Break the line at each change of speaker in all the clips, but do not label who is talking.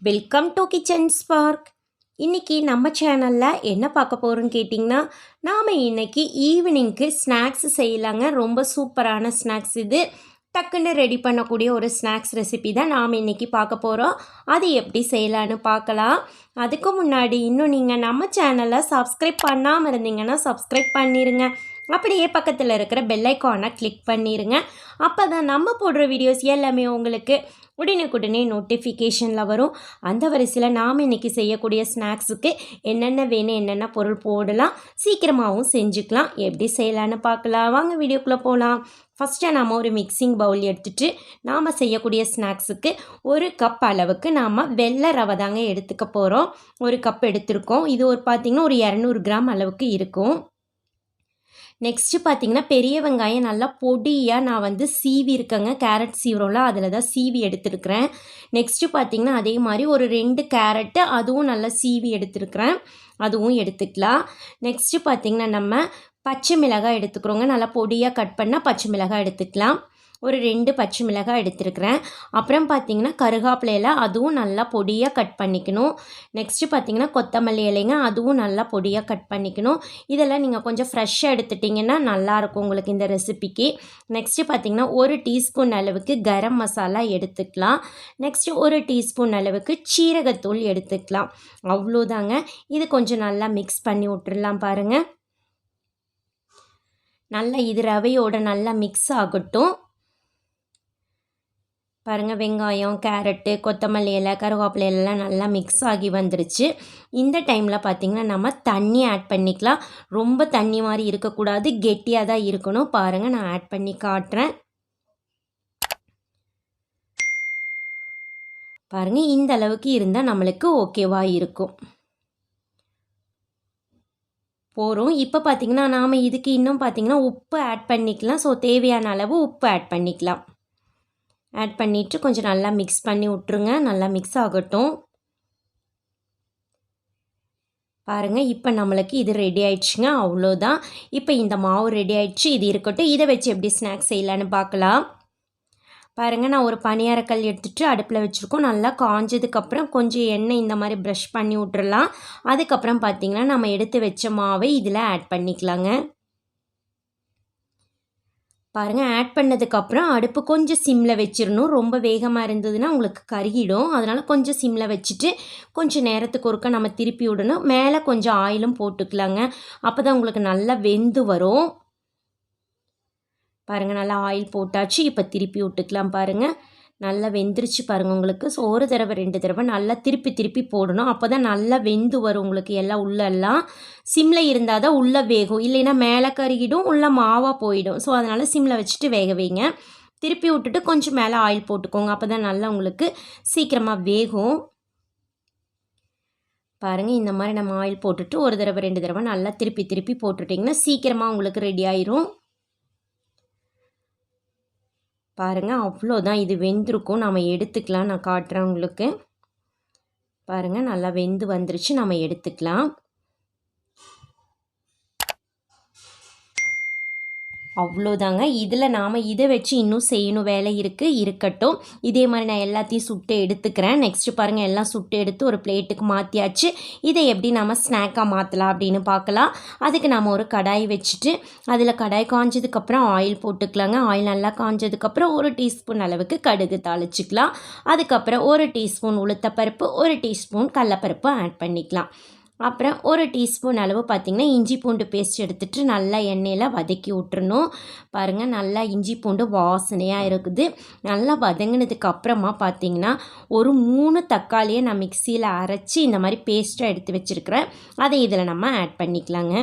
Welcome to kitchen spark. இன்றைக்கி நம்ம சேனலில் என்ன பார்க்க போகிறோன்னு கேட்டிங்கன்னா, நாம் இன்றைக்கி ஈவினிங்க்கு ஸ்நாக்ஸ் செய்யலாங்க. ரொம்ப சூப்பரான ஸ்நாக்ஸ் இது. டக்குன்னு ரெடி பண்ணக்கூடிய ஒரு ஸ்நாக்ஸ் ரெசிபி தான் நாம் இன்றைக்கி பார்க்க போகிறோம். அது எப்படி செய்யலான்னு பார்க்கலாம். அதுக்கு முன்னாடி இன்னும் நீங்கள் நம்ம சேனலை சப்ஸ்கிரைப் பண்ணாமல் இருந்தீங்கன்னா சப்ஸ்கிரைப் பண்ணிடுங்க. அப்படியே பக்கத்தில் இருக்கிற பெல் ஐக்கானை கிளிக் பண்ணிடுங்க. அப்போ தான் நம்ம போடுற வீடியோஸ் எல்லாமே உங்களுக்கு உடனுக்குடனே நோட்டிஃபிகேஷனில் வரும். அந்த வரிசையில் நாம் இன்றைக்கி செய்யக்கூடிய ஸ்நாக்ஸுக்கு என்னென்ன வேணும், என்னென்ன பொருள் போடலாம், சீக்கிரமாகவும் செஞ்சுக்கலாம். எப்படி செய்யலான்னு பார்க்கலாம். வாங்க வீடியோக்குள்ளே போகலாம். ஃபஸ்ட்டு நாம் ஒரு மிக்சிங் பவுல் எடுத்துகிட்டு நாம் செய்யக்கூடிய ஸ்நாக்ஸுக்கு 1 கப் அளவுக்கு நாம் வெள்ளை ரவை தாங்க எடுத்துக்க போகிறோம். 1 கப் எடுத்திருக்கோம். இது பார்த்திங்கன்னா ஒரு 200 கிராம் அளவுக்கு இருக்கும். நெக்ஸ்ட்டு பார்த்திங்கன்னா பெரிய வெங்காயம் நல்லா பொடியாக நான் சீவி இருக்கேங்க. கேரட் சீவுறோம்ல, அதில் தான் சீவி எடுத்துருக்கிறேன். நெக்ஸ்ட்டு பார்த்திங்கன்னா அதே மாதிரி ஒரு 2 கேரட்டு அதுவும் நல்லா சீவி எடுத்துருக்கிறேன். அதுவும் எடுத்துக்கலாம். நெக்ஸ்ட்டு பார்த்திங்கன்னா நம்ம பச்சை மிளகாய் எடுத்துக்கிறோங்க. நல்லா பொடியாக கட் பண்ணால் பச்சை மிளகாய் எடுத்துக்கலாம். ஒரு 2 பச்சை மிளகாய் எடுத்துருக்கிறேன். அப்புறம் பார்த்திங்கன்னா கருகாப்பிலையில் அதுவும் நல்லா பொடியாக கட் பண்ணிக்கணும். நெக்ஸ்ட்டு பார்த்திங்கன்னா கொத்தமல்லி இலைங்க, அதுவும் நல்லா பொடியாக கட் பண்ணிக்கணும். இதெல்லாம் நீங்கள் கொஞ்சம் ஃப்ரெஷ்ஷாக எடுத்துட்டிங்கன்னா நல்லாயிருக்கும் உங்களுக்கு இந்த ரெசிபிக்கு. நெக்ஸ்ட்டு பார்த்திங்கன்னா 1 டீஸ்பூன் அளவுக்கு கரம் மசாலா எடுத்துக்கலாம். நெக்ஸ்ட்டு 1 டீஸ்பூன் அளவுக்கு சீரகத்தூள் எடுத்துக்கலாம். அவ்வளோதாங்க. இது கொஞ்சம் நல்லா மிக்ஸ் பண்ணி விட்டுறலாம் பாருங்கள். நல்லா இது ரவையோட நல்லா மிக்ஸ் ஆகட்டும். பாருங்கள், வெங்காயம், கேரட்டு, கொத்தமல்லி இலை, கருவேப்பிலை எல்லாம் நல்லா மிக்ஸ் ஆகி வந்துருச்சு. இந்த டைமில் பார்த்திங்கன்னா நம்ம தண்ணி ஆட் பண்ணிக்கலாம். ரொம்ப தண்ணி மாதிரி இருக்கக்கூடாது, கெட்டியாக தான் இருக்கணும். பாருங்கள், நான் ஆட் பண்ணி காட்டுறேன். பாருங்கள், இந்த அளவுக்கு இருந்தால் நம்மளுக்கு ஓகேவாக இருக்கும். போகிறோம். இப்போ பார்த்திங்கன்னா நாம் இதுக்கு இன்னும் பார்த்திங்கன்னா உப்பு ஆட் பண்ணிக்கலாம். ஸோ தேவையான அளவு உப்பு ஆட் பண்ணிக்கலாம். ஆட் பண்ணிவிட்டு கொஞ்சம் நல்லா மிக்ஸ் பண்ணி விட்ருங்க. நல்லா மிக்ஸ் ஆகட்டும். பாருங்கள், இப்போ நம்மளுக்கு இது ரெடி ஆயிடுச்சுங்க. அவ்வளோதான். இப்போ இந்த மாவு ரெடி ஆயிடுச்சு. இது இருக்கட்டும். இதை வச்சு எப்படி ஸ்நாக்ஸ் செய்யலான்னு பார்க்கலாம். பாருங்கள், நான் ஒரு பணியாரக்கல் எடுத்துகிட்டு அடுப்பில் வச்சுருக்கோம். நல்லா காஞ்சதுக்கப்புறம் கொஞ்சம் எண்ணெய் இந்த மாதிரி ப்ரஷ் பண்ணி விட்றலாம். அதுக்கப்புறம் பார்த்திங்கன்னா நம்ம எடுத்து வச்ச மாவை இதில் ஆட் பண்ணிக்கலாங்க. பாருங்கள், ஆட் பண்ணதுக்கப்புறம் அடுப்பு கொஞ்சம் சிம்மில் வச்சிடணும். ரொம்ப வேகமாக இருந்ததுன்னா உங்களுக்கு கருகிடும். அதனால் கொஞ்சம் சிம்மில் வச்சுட்டு கொஞ்சம் நேரத்துக்கு ஒருக்கா நம்ம திருப்பி விடணும். மேலே கொஞ்சம் ஆயிலும் போட்டுக்கலாங்க. அப்போ தான் உங்களுக்கு நல்லா வெந்து வரும். பாருங்கள், நல்லா ஆயில் போட்டாச்சு. இப்போ திருப்பி விட்டுக்கலாம். பாருங்கள், நல்லா வெந்துருச்சு பாருங்கள் உங்களுக்கு. ஸோ 1 தடவை 2 தடவை நல்லா திருப்பி போடணும். அப்போ தான் நல்லா வெந்து வரும் உங்களுக்கு எல்லாம் உள்ளெல்லாம். சிம்மில் இருந்தால் தான் உள்ளே வேகும், இல்லைன்னா மேலே கருகிடும், உள்ளே மாவாக போயிடும். ஸோ அதனால் சிம்மில் வச்சுட்டு வேக வைங்க. திருப்பி விட்டுட்டு கொஞ்சம் மேலே ஆயில் போட்டுக்கோங்க. அப்போ தான் நல்லா உங்களுக்கு சீக்கிரமாக வேகும். பாருங்கள், இந்த மாதிரி நம்ம ஆயில் போட்டுட்டு 1 தடவை 2 தடவை நல்லா திருப்பி போட்டுட்டிங்கன்னா சீக்கிரமாக உங்களுக்கு ரெடி ஆயிரும். பாருங்கள், அவ்வளோதான். இது வெந்திருக்கும். நம்ம எடுத்துக்கலாம். நான் காட்டுறேன் உங்களுக்கு. பாருங்கள், நல்லா வெந்து வந்துருச்சு. நம்ம எடுத்துக்கலாம். அவ்வளோதாங்க. இதில் நாம் இதை வச்சு இன்னும் செய்யணும் வேலை இருக்குது, இருக்கட்டும். இதே மாதிரி நான் எல்லாத்தையும் சுட்டு எடுத்துக்கிறேன். நெக்ஸ்ட்டு பாருங்கள், எல்லாம் சுட்டு எடுத்து ஒரு பிளேட்டுக்கு மாற்றியாச்சு. இதை எப்படி நம்ம ஸ்நாக்காக மாற்றலாம் அப்படின்னு பார்க்கலாம். அதுக்கு நாம் ஒரு கடாய் வச்சுட்டு அதில் கடாய் காஞ்சதுக்கப்புறம் ஆயில் போட்டுக்கலாங்க. ஆயில் நல்லா காஞ்சதுக்கப்புறம் 1 டீஸ்பூன் அளவுக்கு கடுகு தாளிச்சிக்கலாம். அதுக்கப்புறம் 1 டீஸ்பூன் உளுத்தப்பருப்பு, 1 டீஸ்பூன் கடலப்பருப்பு ஆட் பண்ணிக்கலாம். அப்புறம் 1 டீஸ்பூன் அளவு பார்த்திங்கன்னா இஞ்சி பூண்டு பேஸ்ட் எடுத்துகிட்டு நல்லா எண்ணெயில் வதக்கி விட்டுறணும். பாருங்கள், நல்லா இஞ்சி பூண்டு வாசனையாக இருக்குது. நல்லா வதங்கினதுக்கு அப்புறமா பார்த்திங்கன்னா ஒரு 3 தக்காளியை நான் மிக்சியில் அரைச்சி இந்த மாதிரி பேஸ்ட்டாக எடுத்து வச்சுருக்கிறேன். அதை இதில் நம்ம ஆட் பண்ணிக்கலாங்க.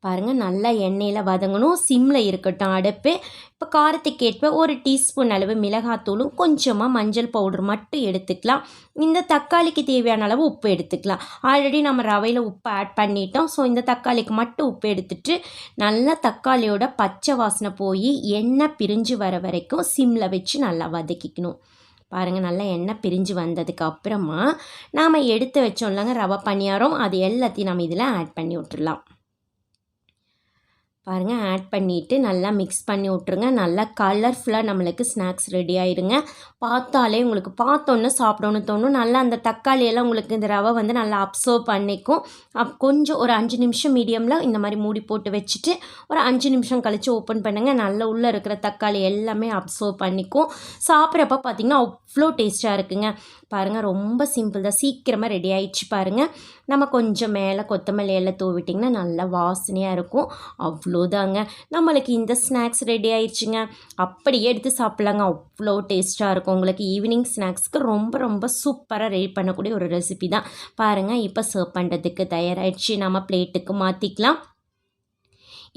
பாருங்கள், நல்லா எண்ணெயில் வதங்கணும். சிம்மில் இருக்கட்டும் அடுப்பு. இப்போ காரத்துக்கேற்ப 1 டீஸ்பூன் அளவு மிளகாத்தூளும் கொஞ்சமாக மஞ்சள் பவுடர் மட்டும் எடுத்துக்கலாம். இந்த தக்காளிக்கு தேவையான அளவு உப்பு எடுத்துக்கலாம். ஆல்ரெடி நம்ம ரவையில் உப்பு ஆட் பண்ணிட்டோம். ஸோ இந்த தக்காளிக்கு மட்டும் உப்பு எடுத்துட்டு நல்லா தக்காளியோட பச்சை வாசனை போய் எண்ணெய் பிரிஞ்சு வர வரைக்கும் சிம்மில் வச்சு நல்லா வதக்கிக்கணும். பாருங்கள், நல்லா எண்ணெய் பிரிஞ்சு வந்ததுக்கு அப்புறமா நாம் எடுத்து வச்சோம்லங்க ரவை பணியாரம், அது எல்லாத்தையும் நம்ம இதில் ஆட் பண்ணி விட்டுடலாம். பாருங்கள் ஆட் பண்ணிவிட்டு நல்லா மிக்ஸ் பண்ணி விட்ருங்க. நல்லா கலர்ஃபுல்லாக நம்மளுக்கு ஸ்நாக்ஸ் ரெடி ஆகிடுங்க. பார்த்தாலே உங்களுக்கு பார்த்தோன்னே சாப்பிடணும்னு தோணும். நல்லா அந்த தக்காளியெல்லாம் உங்களுக்கு இந்த ரவை வந்து நல்லா அப்சர்வ் பண்ணிக்கும். கொஞ்சம் ஒரு 5 நிமிஷம் மீடியமில் இந்த மாதிரி மூடி போட்டு வச்சுட்டு ஒரு 5 நிமிஷம் கழித்து ஓப்பன் பண்ணுங்கள். நல்லா உள்ளே இருக்கிற தக்காளி எல்லாமே அப்சர்வ் பண்ணிக்கும். சாப்பிட்றப்ப பார்த்திங்கன்னா அவ்வளோ டேஸ்ட்டாக இருக்குங்க. பாருங்கள் ரொம்ப சிம்பிள் தான், சீக்கிரமாக ரெடி ஆகிடுச்சு பாருங்கள். நம்ம கொஞ்சம் மேலே கொத்தமல்லி எல்லாம் தூவிட்டிங்கன்னா நல்லா வாசனையாக இருக்கும். அவ்வளோதாங்க, நம்மளுக்கு இந்த ஸ்நாக்ஸ் ரெடி ஆயிடுச்சுங்க. அப்படியே எடுத்து சாப்பிட்லாங்க, அவ்வளோ டேஸ்ட்டாக இருக்கும். உங்களுக்கு ஈவினிங் ஸ்நாக்ஸ்க்கு ரொம்ப ரொம்ப சூப்பராக ரெடி பண்ணக்கூடிய ஒரு ரெசிபி தான். பாருங்கள் இப்போ சர்வ் பண்ணுறதுக்கு தயாராகிடுச்சு. நம்ம பிளேட்டுக்கு மாற்றிக்கலாம்.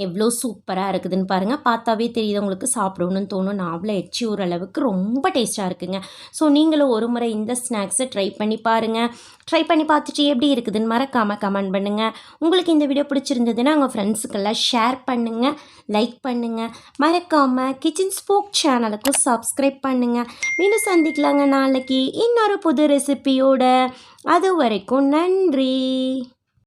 எவ்வளோ சூப்பராக இருக்குதுன்னு பாருங்கள். பார்த்தாவே தெரியுது உங்களுக்கு, சாப்பிடணும்னு தோணும். நாவில் எச்சி ஓரளவுக்கு ரொம்ப டேஸ்ட்டாக இருக்குங்க. ஸோ நீங்களும் ஒரு முறை இந்த ஸ்நாக்ஸை ட்ரை பண்ணி பாருங்கள். ட்ரை பண்ணி பார்த்துட்டு எப்படி இருக்குதுன்னு மறக்காமல் கமெண்ட் பண்ணுங்கள். உங்களுக்கு இந்த வீடியோ பிடிச்சிருந்ததுன்னா உங்கள் ஃப்ரெண்ட்ஸுக்கெல்லாம் ஷேர் பண்ணுங்கள், லைக் பண்ணுங்கள். மறக்காமல் கிச்சன் ஸ்போக் சேனலுக்கும் சப்ஸ்கிரைப் பண்ணுங்கள். மீண்டும் சந்திக்கலாங்க நாளைக்கு இன்னொரு புது ரெசிபியோட. அது வரைக்கும் நன்றி.